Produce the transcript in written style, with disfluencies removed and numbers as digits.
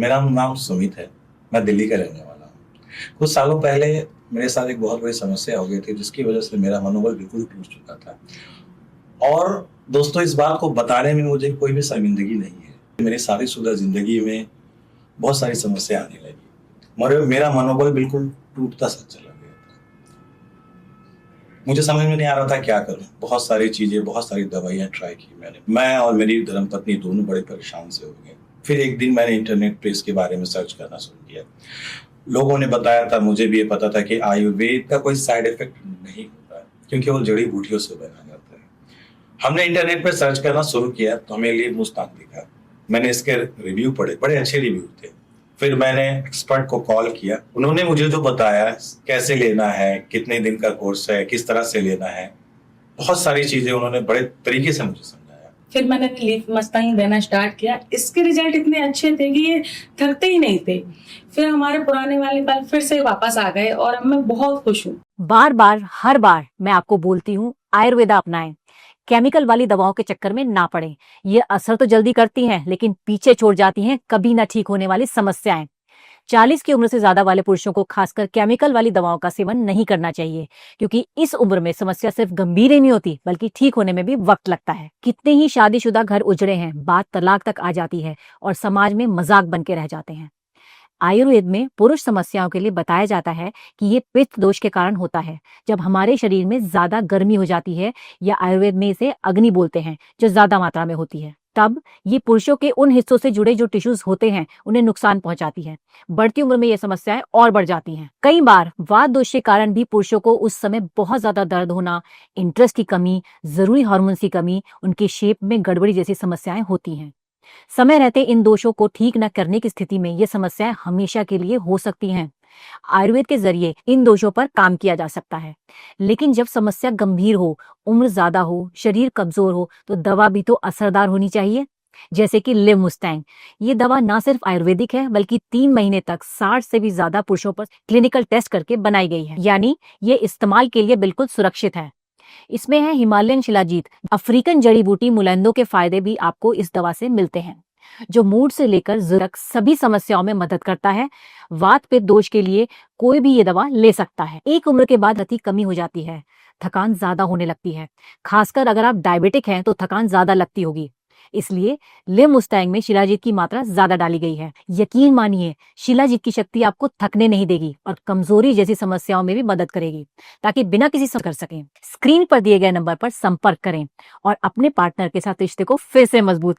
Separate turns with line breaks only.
मेरा नाम सुमित है। मैं दिल्ली का रहने वाला हूँ। कुछ सालों पहले मेरे साथ एक बहुत बड़ी समस्या हो गई थी, जिसकी वजह से मेरा मनोबल बिल्कुल टूट चुका था। और दोस्तों, इस बात को बताने में मुझे कोई भी शर्मिंदगी नहीं है। मेरी शादीशुदा ज़िंदगी में बहुत सारी समस्या आने लगी। मगर मेरा मनोबल बिल्कुल टूटता सा चला गया था। मुझे समझ में नहीं आ रहा था क्या करूँ। बहुत सारी चीज़ें, बहुत सारी दवाइयाँ ट्राई की मैंने। मैं और मेरी धर्मपत्नी दोनों बड़े परेशान से हो गए। फिर एक दिन मैंने इंटरनेट पे इसके बारे में सर्च करना शुरू किया। लोगों ने बताया था, मुझे भी ये पता था कि आयुर्वेद का कोई साइड इफेक्ट नहीं होता है, क्योंकि वो जड़ी बूटियों से बना जाता है। हमने इंटरनेट पे सर्च करना शुरू किया तो हमें लिए मुस्तान दिखा। मैंने इसके रिव्यू पढ़े, बड़े अच्छे रिव्यू थे। फिर मैंने एक्सपर्ट को कॉल किया। उन्होंने मुझे जो बताया, कैसे लेना है, कितने दिन का कोर्स है, किस तरह से लेना है, बहुत सारी चीजें उन्होंने बड़े तरीके से मुझे समझाया।
फिर मैंने लीफ मस्तानी देना स्टार्ट किया। इसके रिजल्ट इतने अच्छे थे कि ये थकते ही नहीं थे। फिर हमारे पुराने वाले बाल फिर से वापस आ गए और अब मैं बहुत खुश हूँ।
बार बार हर बार मैं आपको बोलती हूँ, आयुर्वेदा अपनाएं। केमिकल वाली दवाओं के चक्कर में ना पड़ें। ये असर तो जल्दी करती हैं, लेकिन पीछे छोड़ जाती हैं कभी ना ठीक होने वाली समस्याएं। 40 की उम्र से ज्यादा वाले पुरुषों को खासकर केमिकल वाली दवाओं का सेवन नहीं करना चाहिए, क्योंकि इस उम्र में समस्या सिर्फ गंभीर ही नहीं होती, बल्कि ठीक होने में भी वक्त लगता है। कितने ही शादीशुदा घर उजड़े हैं, बात तलाक तक आ जाती है और समाज में मजाक बन के रह जाते हैं। आयुर्वेद में पुरुष समस्याओं के लिए बताया जाता है कि ये पित्त दोष के कारण होता है, जब हमारे शरीर में ज्यादा गर्मी हो जाती है, या आयुर्वेद में इसे अग्नि बोलते हैं, जो ज्यादा मात्रा में होती है। तब ये पुरुषों के उन हिस्सों से जुड़े जो टिश्यूज होते हैं उन्हें नुकसान पहुंचाती है। बढ़ती उम्र में ये समस्याएं और बढ़ जाती हैं। कई बार वात दोष के कारण भी पुरुषों को उस समय बहुत ज्यादा दर्द होना, इंटरेस्ट की कमी, जरूरी हार्मोन्स की कमी, उनकी शेप में गड़बड़ी जैसी समस्याएं होती हैं। समय रहते इन दोषों को ठीक न करने की स्थिति में ये समस्याएं हमेशा के लिए हो सकती हैं। आयुर्वेद के जरिए इन दोषों पर काम किया जा सकता है, लेकिन जब समस्या गंभीर हो, उम्र ज्यादा हो, शरीर कमजोर हो, तो दवा भी तो असरदार होनी चाहिए। जैसे कि लिवमुस्टैंग, ये दवा ना सिर्फ आयुर्वेदिक है, बल्कि 3 महीने तक 60 से भी ज्यादा पुरुषों पर क्लिनिकल टेस्ट करके बनाई गई है, यानी ये इस्तेमाल के लिए बिल्कुल सुरक्षित है। इसमें है हिमालयन शिलाजीत, अफ्रीकन जड़ी बूटी मुलैंदो के फायदे भी आपको इस दवा से मिलते हैं, जो मूड से लेकर जरूरत सभी समस्याओं में मदद करता है। वात पित्त दोष के लिए कोई भी ये दवा ले सकता है। एक उम्र के बाद गति कमी हो जाती है, थकान ज्यादा होने लगती है। खासकर अगर आप डायबिटिक हैं तो थकान ज्यादा लगती होगी। इसलिए लिवमुस्टैंग में शिलाजीत की मात्रा ज्यादा डाली गई है। यकीन मानिए, शिलाजीत की शक्ति आपको थकने नहीं देगी और कमजोरी जैसी समस्याओं में भी मदद करेगी, ताकि बिना किसी कर सकें। स्क्रीन पर दिए गए नंबर पर संपर्क करें और अपने पार्टनर के साथ रिश्ते को फिर से मजबूत करें।